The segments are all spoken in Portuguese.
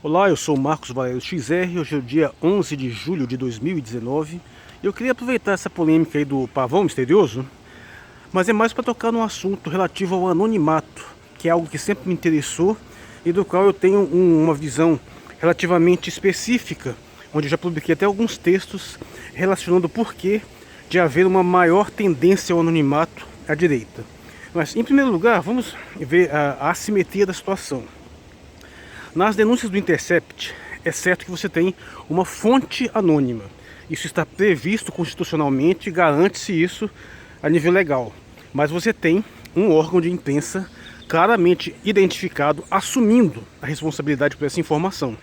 Olá, eu sou o Marcos Valério XR, hoje é o dia 11 de julho de 2019. Eu queria aproveitar essa polêmica aí do pavão misterioso, mas é mais para tocar num assunto relativo ao anonimato, que é algo que sempre me interessou e do qual eu tenho uma visão relativamente específica, onde eu já publiquei até alguns textos relacionando o porquê de haver uma maior tendência ao anonimato à direita. Mas, em primeiro lugar, vamos ver a assimetria da situação. Nas denúncias do Intercept, é certo que você tem uma fonte anônima. Isso está previsto constitucionalmente e garante-se isso a nível legal. Mas você tem um órgão de imprensa claramente identificado, assumindo a responsabilidade por essa informação.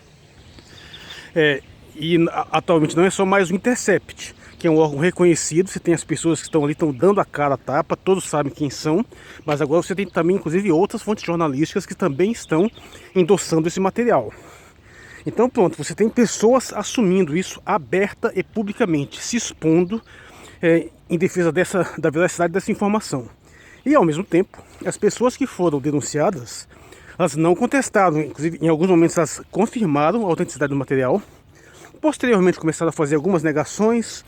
Atualmente não é só mais o Intercept, que é um órgão reconhecido. Você tem as pessoas que estão ali, estão dando a cara a tapa, todos sabem quem são, mas agora você tem também, inclusive, outras fontes jornalísticas que também estão endossando esse material. Então pronto, você tem pessoas assumindo isso aberta e publicamente, se expondo em defesa da veracidade dessa informação. E ao mesmo tempo, as pessoas que foram denunciadas, elas não contestaram, inclusive em alguns momentos elas confirmaram a autenticidade do material. Posteriormente começaram a fazer algumas negações,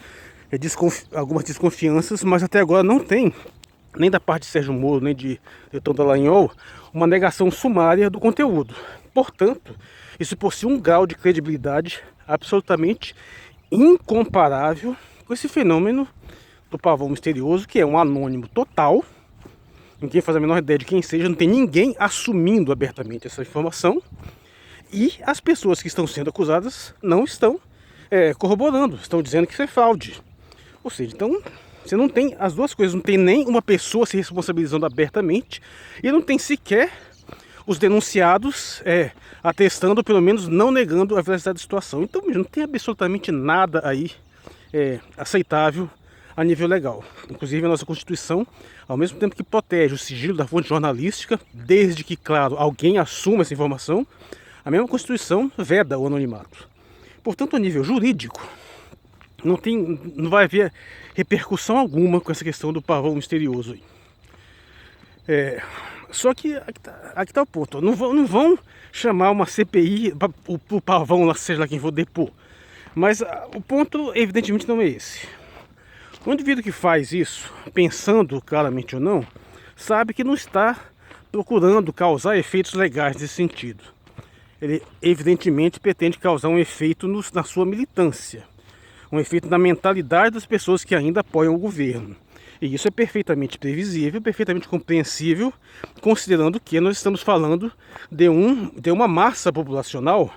algumas desconfianças, mas até agora não tem, nem da parte de Sérgio Moro, nem de Deltan Dallagnol, uma negação sumária do conteúdo. Portanto, isso possui um grau de credibilidade absolutamente incomparável com esse fenômeno do pavão misterioso, que é um anônimo total. Ninguém faz a menor ideia de quem seja, não tem ninguém assumindo abertamente essa informação. E as pessoas que estão sendo acusadas não estão corroborando, estão dizendo que isso é fraude. Ou seja, então você não tem as duas coisas, não tem nem uma pessoa se responsabilizando abertamente e não tem sequer os denunciados atestando, ou pelo menos não negando a veracidade da situação. Então não tem absolutamente nada aí aceitável a nível legal. Inclusive a nossa Constituição, ao mesmo tempo que protege o sigilo da fonte jornalística, desde que, claro, alguém assuma essa informação, a mesma Constituição veda o anonimato. Portanto, a nível jurídico, não vai haver repercussão alguma com essa questão do pavão misterioso. Só que aqui tá o ponto. Não vão chamar uma CPI para o pavão, lá, seja lá quem for depor. Mas o ponto, evidentemente, não é esse. O indivíduo que faz isso, pensando claramente ou não, sabe que não está procurando causar efeitos legais nesse sentido. Ele evidentemente pretende causar um efeito na sua militância, um efeito na mentalidade das pessoas que ainda apoiam o governo. E isso é perfeitamente previsível, perfeitamente compreensível, considerando que nós estamos falando de uma massa populacional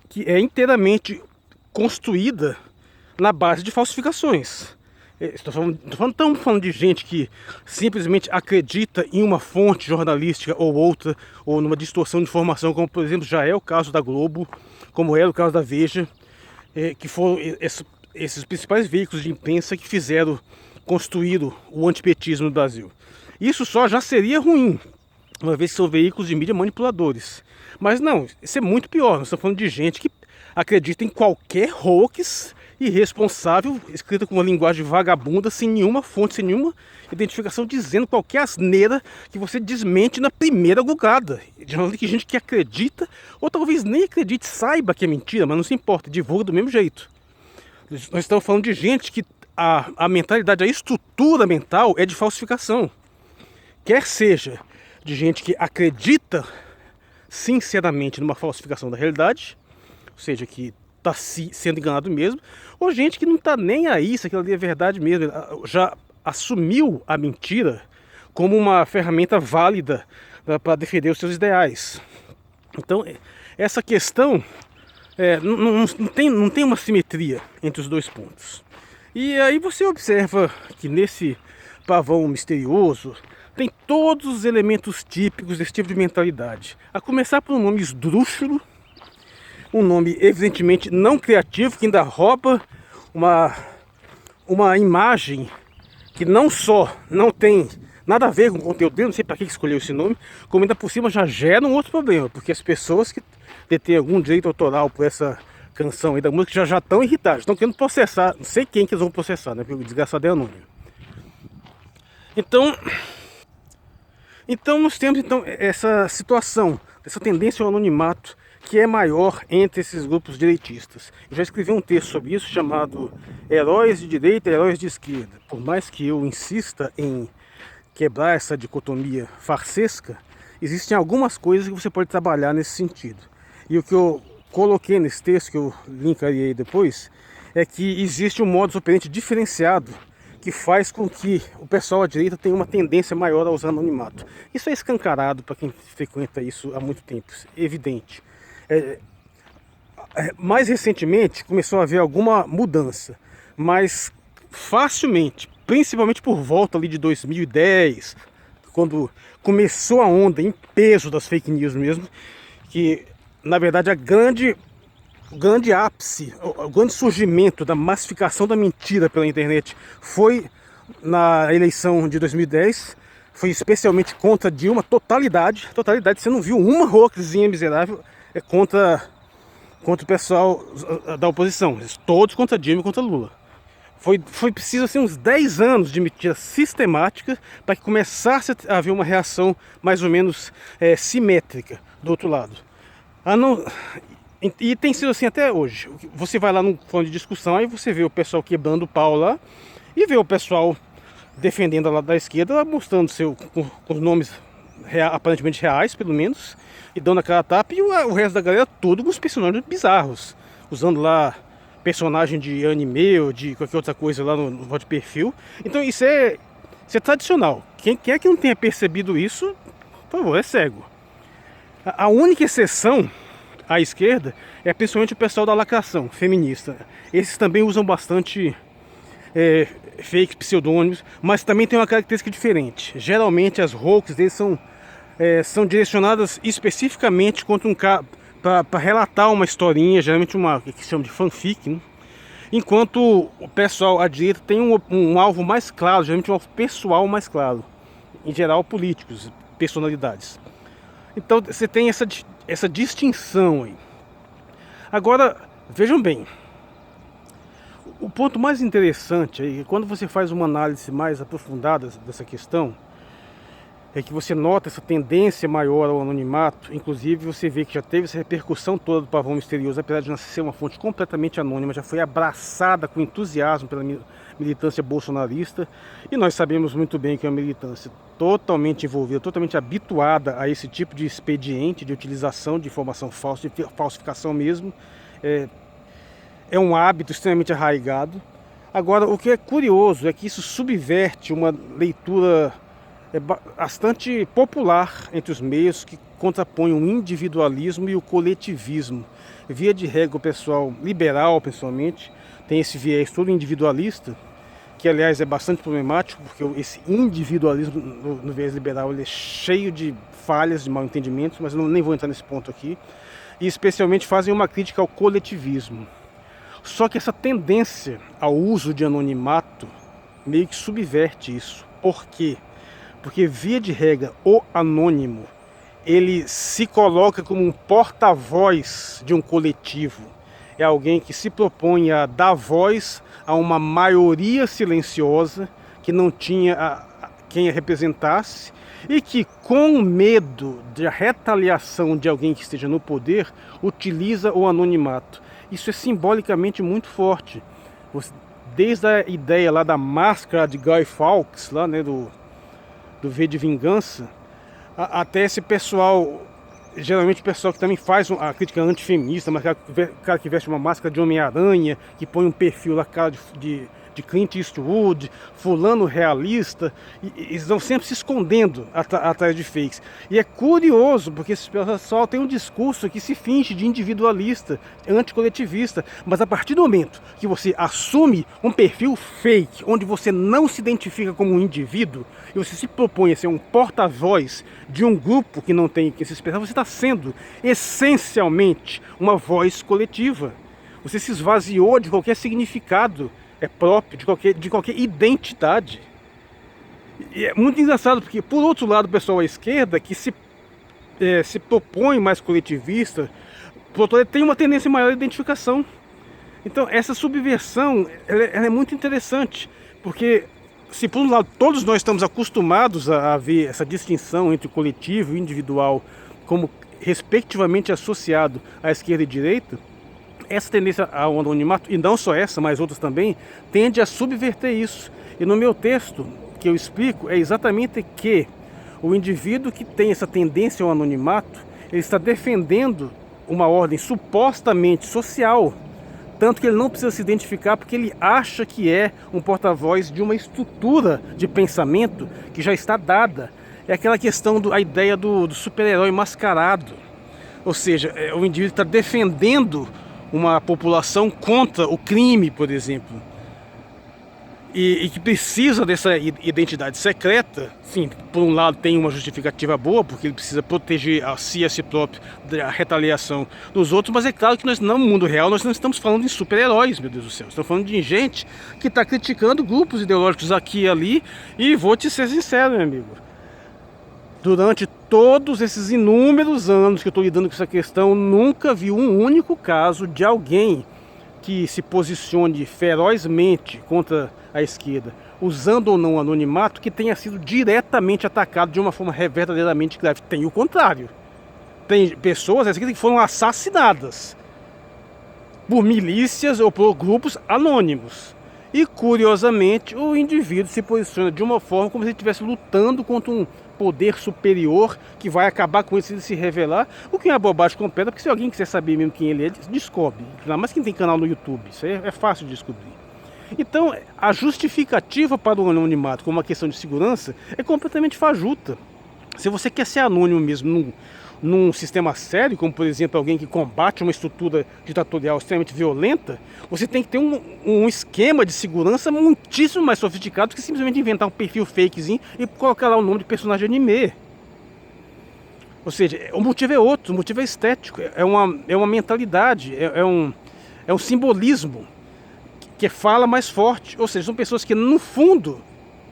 que é inteiramente construída na base de falsificações. Estamos falando de gente que simplesmente acredita em uma fonte jornalística ou outra, ou numa distorção de informação, como por exemplo já é o caso da Globo, como é o caso da Veja, que foram esses principais veículos de imprensa que construíram o antipetismo no Brasil. Isso só já seria ruim, uma vez que são veículos de mídia manipuladores. Mas não, isso é muito pior. Nós estamos falando de gente que acredita em qualquer hoax irresponsável, escrita com uma linguagem vagabunda, sem nenhuma fonte, sem nenhuma identificação, dizendo qualquer asneira que você desmente na primeira googada. De modo que gente que acredita, ou talvez nem acredite, saiba que é mentira, mas não se importa, divulga do mesmo jeito. Nós estamos falando de gente que a mentalidade, a estrutura mental é de falsificação. Quer seja de gente que acredita sinceramente numa falsificação da realidade, ou seja, que está sendo enganado mesmo, ou gente que não está nem aí se aquilo ali é verdade mesmo, já assumiu a mentira como uma ferramenta válida para defender os seus ideais. Então, essa questão não tem uma simetria entre os dois pontos. E aí você observa que nesse pavão misterioso tem todos os elementos típicos desse tipo de mentalidade. A começar por um nome esdrúxulo, um nome evidentemente não criativo, que ainda rouba uma imagem que não só não tem nada a ver com o conteúdo dele, não sei para que escolheu esse nome, como ainda por cima já gera um outro problema, porque as pessoas que detêm algum direito autoral por essa canção aí da música já estão irritadas, estão querendo processar, não sei quem que eles vão processar, né, porque o desgraçado é anônimo. Então nós temos essa situação, essa tendência ao anonimato que é maior entre esses grupos direitistas. Eu já escrevi um texto sobre isso chamado Heróis de Direita e Heróis de Esquerda. Por mais que eu insista em quebrar essa dicotomia farsesca, existem algumas coisas que você pode trabalhar nesse sentido. E o que eu coloquei nesse texto, que eu linkarei depois, é que existe um modus operandi diferenciado que faz com que o pessoal à direita tenha uma tendência maior a usar anonimato. Isso é escancarado para quem frequenta isso há muito tempo, evidente. Mais recentemente começou a haver alguma mudança, mas facilmente, principalmente por volta ali de 2010, quando começou a onda em peso das fake news mesmo, que na verdade o grande ápice, o grande surgimento da massificação da mentira pela internet foi na eleição de 2010, foi especialmente contra Dilma, totalidade, você não viu uma hoaxzinha miserável contra o pessoal da oposição, todos contra Dilma e contra Lula. Foi preciso assim, uns 10 anos de mentira sistemática para que começasse a haver uma reação mais ou menos simétrica do outro lado. E tem sido assim até hoje. Você vai lá no fórum de discussão, aí você vê o pessoal quebrando o pau lá, e vê o pessoal defendendo lá da esquerda, lá mostrando com os nomes aparentemente reais, pelo menos, e dando aquela tapa, e o resto da galera todo com os personagens bizarros, usando lá personagem de anime ou de qualquer outra coisa lá no voto de perfil. Então isso é tradicional. Quem quer que não tenha percebido isso, por favor, é cego. A única exceção à esquerda é principalmente o pessoal da lacração feminista. Esses também usam bastante fake pseudônimos, mas também tem uma característica diferente. Geralmente as hoax deles são direcionadas especificamente contra um cara para relatar uma historinha, geralmente uma que se chama de fanfic, né? Enquanto o pessoal à direita tem um alvo mais claro, geralmente um alvo pessoal mais claro, em geral políticos, personalidades. Então você tem essa distinção aí. Agora, vejam bem, o ponto mais interessante aí, quando você faz uma análise mais aprofundada dessa questão, é que você nota essa tendência maior ao anonimato. Inclusive você vê que já teve essa repercussão toda do pavão misterioso, apesar de não ser uma fonte completamente anônima, já foi abraçada com entusiasmo pela militância bolsonarista, e nós sabemos muito bem que é uma militância totalmente envolvida, totalmente habituada a esse tipo de expediente de utilização de informação falsa, de falsificação mesmo. É um hábito extremamente arraigado. Agora, o que é curioso é que isso subverte uma leitura bastante popular entre os meios, que contrapõe o individualismo e o coletivismo. Via de regra, o pessoal liberal, pessoalmente, tem esse viés todo individualista, que aliás é bastante problemático, porque esse individualismo no viés liberal ele é cheio de falhas, de mal entendimentos, mas eu nem vou entrar nesse ponto aqui. E especialmente fazem uma crítica ao coletivismo. Só que essa tendência ao uso de anonimato meio que subverte isso. Por quê? Porque, via de regra, o anônimo, ele se coloca como um porta-voz de um coletivo. É alguém que se propõe a dar voz a uma maioria silenciosa que não tinha quem a representasse, e que, com medo da retaliação de alguém que esteja no poder, utiliza o anonimato. Isso é simbolicamente muito forte. Desde a ideia lá da máscara de Guy Fawkes, lá, né, do V de Vingança, até esse pessoal, geralmente o pessoal que também faz a crítica antifeminista, mas cara que veste uma máscara de Homem-Aranha, que põe um perfil lá, cara de Clint Eastwood, fulano realista, e eles vão sempre se escondendo atrás de fakes. E é curioso, porque esse pessoal tem um discurso que se finge de individualista, anticoletivista, mas a partir do momento que você assume um perfil fake, onde você não se identifica como um indivíduo, e você se propõe a ser um porta-voz de um grupo que não tem que se expressar, você está sendo essencialmente uma voz coletiva. Você se esvaziou de qualquer significado próprio, de qualquer identidade. E é muito engraçado, porque por outro lado o pessoal à esquerda, que se propõe mais coletivista, por outro lado, tem uma tendência maior à identificação. Então essa subversão ela é muito interessante, porque se por um lado todos nós estamos acostumados a ver essa distinção entre o coletivo e o individual como respectivamente associado à esquerda e direita, essa tendência ao anonimato, e não só essa, mas outras também, tende a subverter isso. E no meu texto, que eu explico, é exatamente que o indivíduo que tem essa tendência ao anonimato, ele está defendendo uma ordem supostamente social, tanto que ele não precisa se identificar porque ele acha que é um porta-voz de uma estrutura de pensamento que já está dada. É aquela questão, a ideia do super-herói mascarado. Ou seja, o indivíduo está defendendo uma população contra o crime, por exemplo. E que precisa dessa identidade secreta. Sim, por um lado tem uma justificativa boa, porque ele precisa proteger a si próprio da retaliação dos outros, mas é claro que nós, no mundo real, nós não estamos falando de super-heróis, meu Deus do céu. Estamos falando de gente que está criticando grupos ideológicos aqui e ali, e vou te ser sincero, meu amigo. Durante todos esses inúmeros anos que eu estou lidando com essa questão, nunca vi um único caso de alguém que se posicione ferozmente contra a esquerda, usando ou não anonimato, que tenha sido diretamente atacado de uma forma verdadeiramente grave. Tem o contrário. Tem pessoas à esquerda que foram assassinadas por milícias ou por grupos anônimos. E, curiosamente, o indivíduo se posiciona de uma forma como se ele estivesse lutando contra um poder superior que vai acabar com isso se ele se revelar, o que é uma bobagem completa, porque se alguém quiser saber mesmo quem ele é, descobre. Ainda mais quem tem canal no YouTube, isso aí é fácil de descobrir. Então, a justificativa para o anonimato como uma questão de segurança é completamente fajuta. Se você quer ser anônimo mesmo num sistema sério, como por exemplo alguém que combate uma estrutura ditatorial extremamente violenta, você tem que ter um esquema de segurança muitíssimo mais sofisticado que simplesmente inventar um perfil fakezinho e colocar lá o nome de personagem anime. Ou seja, o motivo é outro, o motivo é estético, é uma mentalidade, é um simbolismo que fala mais forte. Ou seja, são pessoas que no fundo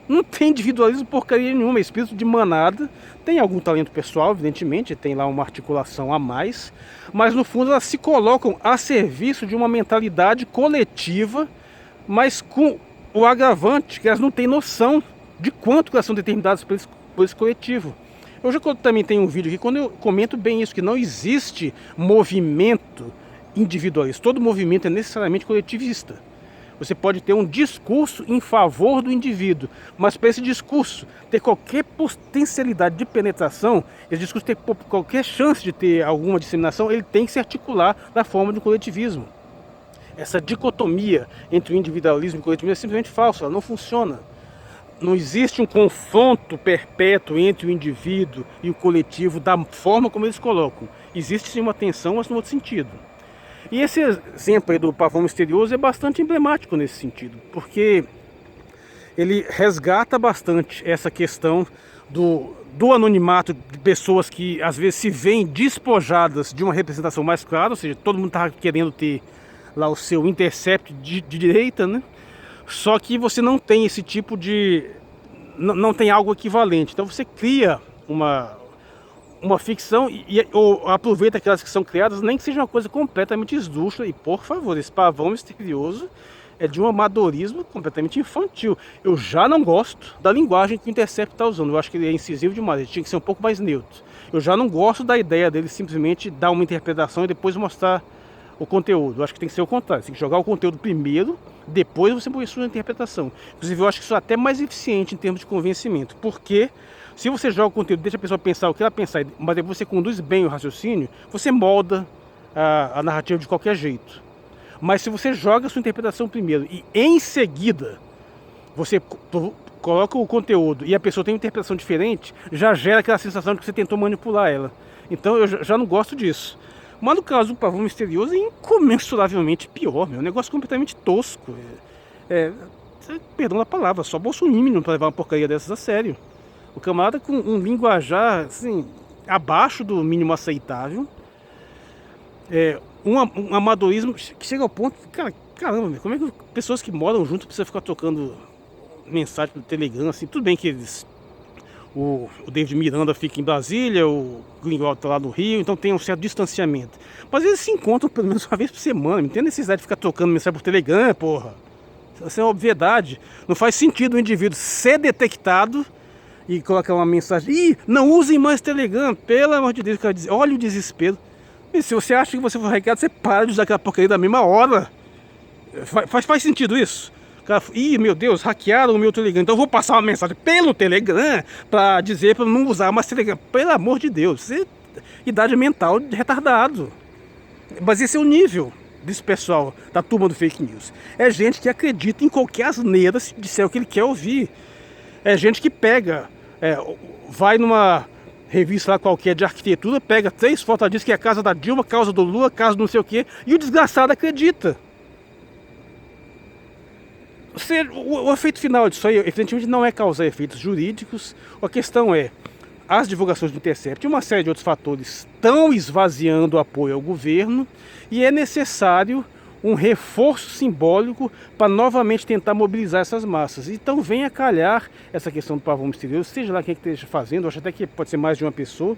não tem individualismo porcaria nenhuma, é espírito de manada, tem algum talento pessoal, evidentemente, tem lá uma articulação a mais, mas no fundo elas se colocam a serviço de uma mentalidade coletiva, mas com o agravante que elas não têm noção de quanto elas são determinadas por esse coletivo. Eu já também tenho um vídeo aqui quando eu comento bem isso, que não existe movimento individualista, todo movimento é necessariamente coletivista. Você pode ter um discurso em favor do indivíduo, mas para esse discurso ter qualquer potencialidade de penetração, esse discurso ter qualquer chance de ter alguma disseminação, ele tem que se articular da forma do coletivismo. Essa dicotomia entre o individualismo e o coletivismo é simplesmente falsa, ela não funciona. Não existe um confronto perpétuo entre o indivíduo e o coletivo da forma como eles colocam. Existe sim uma tensão, mas no outro sentido. E esse exemplo aí do pavão misterioso é bastante emblemático nesse sentido, porque ele resgata bastante essa questão do anonimato de pessoas que às vezes se veem despojadas de uma representação mais clara, ou seja, todo mundo está querendo ter lá o seu intercept de direita, né? Só que você não tem esse tipo de... não tem algo equivalente, então você cria uma ficção ou aproveita aquelas que são criadas, nem que seja uma coisa completamente esdrúxula. E por favor, esse pavão misterioso é de um amadorismo completamente infantil. Eu já não gosto da linguagem que o Intercept está usando, eu acho que ele é incisivo demais, ele tinha que ser um pouco mais neutro. Eu já não gosto da ideia dele simplesmente dar uma interpretação e depois mostrar o conteúdo. Eu acho que tem que ser o contrário, você tem que jogar o conteúdo primeiro, depois você põe a sua interpretação. Inclusive eu acho que isso é até mais eficiente em termos de convencimento, porque se você joga o conteúdo, deixa a pessoa pensar o que ela pensar, mas depois você conduz bem o raciocínio, você molda a narrativa de qualquer jeito. Mas se você joga a sua interpretação primeiro e em seguida você coloca o conteúdo e a pessoa tem uma interpretação diferente, já gera aquela sensação de que você tentou manipular ela. Então eu já não gosto disso. Mas no caso do pavão misterioso é incomensuravelmente pior, meu. É um negócio completamente tosco. Perdão da palavra, só bolsominion para levar uma porcaria dessas a sério. O camarada com um linguajar assim, abaixo do mínimo aceitável, um amadorismo que chega ao ponto, caramba, como é que pessoas que moram junto precisam ficar trocando mensagem pelo Telegram, assim, tudo bem que o David Miranda fica em Brasília, o Greenwald está lá no Rio, então tem um certo distanciamento. Mas eles se encontram pelo menos uma vez por semana, não tem necessidade de ficar trocando mensagem por Telegram, porra. Isso é uma obviedade. Não faz sentido o indivíduo ser detectado e colocar uma mensagem: ih, não usem mais Telegram, pelo amor de Deus, quero dizer, olha o desespero. E se você acha que você for hackeado, você para de usar aquela porcaria da mesma hora. Faz sentido isso? Cara, ih, meu Deus, hackearam o meu Telegram, então eu vou passar uma mensagem pelo Telegram para dizer para não usar mais Telegram. Pelo amor de Deus, você, idade mental de retardado. Mas esse é o nível desse pessoal da turma do fake news. É gente que acredita em qualquer asneira se disser o que ele quer ouvir. É gente que pega, vai numa revista lá qualquer de arquitetura, pega 3 fotos, diz que é a casa da Dilma, casa do Lula, casa do não sei o que, e o desgraçado acredita. O efeito final disso aí, evidentemente, não é causar efeitos jurídicos. A questão é, as divulgações do Intercept e uma série de outros fatores estão esvaziando o apoio ao governo, e é necessário um reforço simbólico para novamente tentar mobilizar essas massas. Então vem a calhar essa questão do pavão misterioso, seja lá quem que esteja fazendo, eu acho até que pode ser mais de uma pessoa,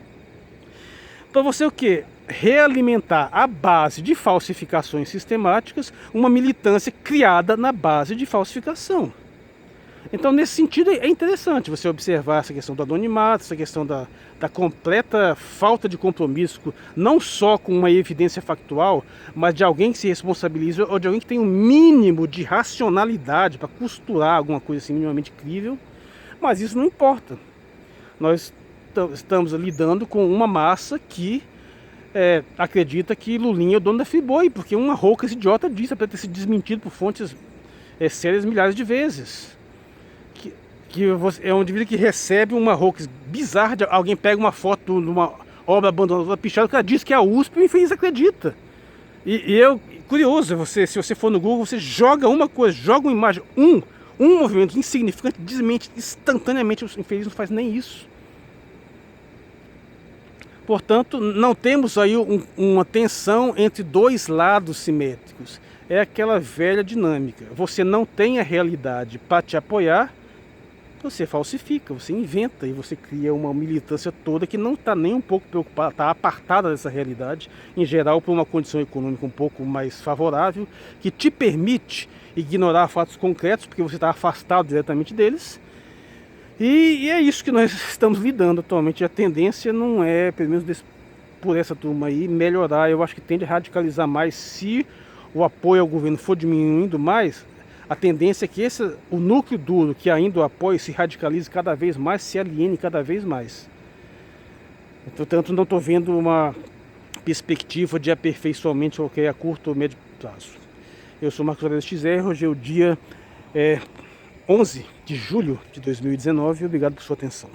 para você o quê? Realimentar a base de falsificações sistemáticas, uma militância criada na base de falsificação. Então, nesse sentido, é interessante você observar essa questão do anonimato, essa questão da completa falta de compromisso, não só com uma evidência factual, mas de alguém que se responsabiliza, ou de alguém que tem um mínimo de racionalidade para costurar alguma coisa assim minimamente crível. Mas isso não importa. Nós estamos lidando com uma massa que acredita que Lulinha é o dono da Friboi, porque uma rouca esse idiota disse, para ter sido desmentido por fontes sérias milhares de vezes. Que é um indivíduo que recebe uma hoax bizarra, alguém pega uma foto de uma obra abandonada, pichada, o cara diz que é a USP e o infeliz acredita. E curioso, se você for no Google, você joga uma coisa, joga uma imagem, um movimento insignificante, desmente instantaneamente, o infeliz não faz nem isso. Portanto, não temos aí uma tensão entre dois lados simétricos. É aquela velha dinâmica. Você não tem a realidade para te apoiar, você falsifica, você inventa e você cria uma militância toda que não está nem um pouco preocupada, está apartada dessa realidade, em geral por uma condição econômica um pouco mais favorável, que te permite ignorar fatos concretos, porque você está afastado diretamente deles. E é isso que nós estamos lidando atualmente. A tendência não é, pelo menos por essa turma aí, melhorar. Eu acho que tende a radicalizar mais. Se o apoio ao governo for diminuindo mais, a tendência é que o núcleo duro que ainda o apoia se radicalize cada vez mais, se aliene cada vez mais. Portanto, não estou vendo uma perspectiva de aperfeiçoamento qualquer a curto ou médio prazo. Eu sou Marcos Aurélio XR, hoje é o dia 11 de julho de 2019 e obrigado por sua atenção.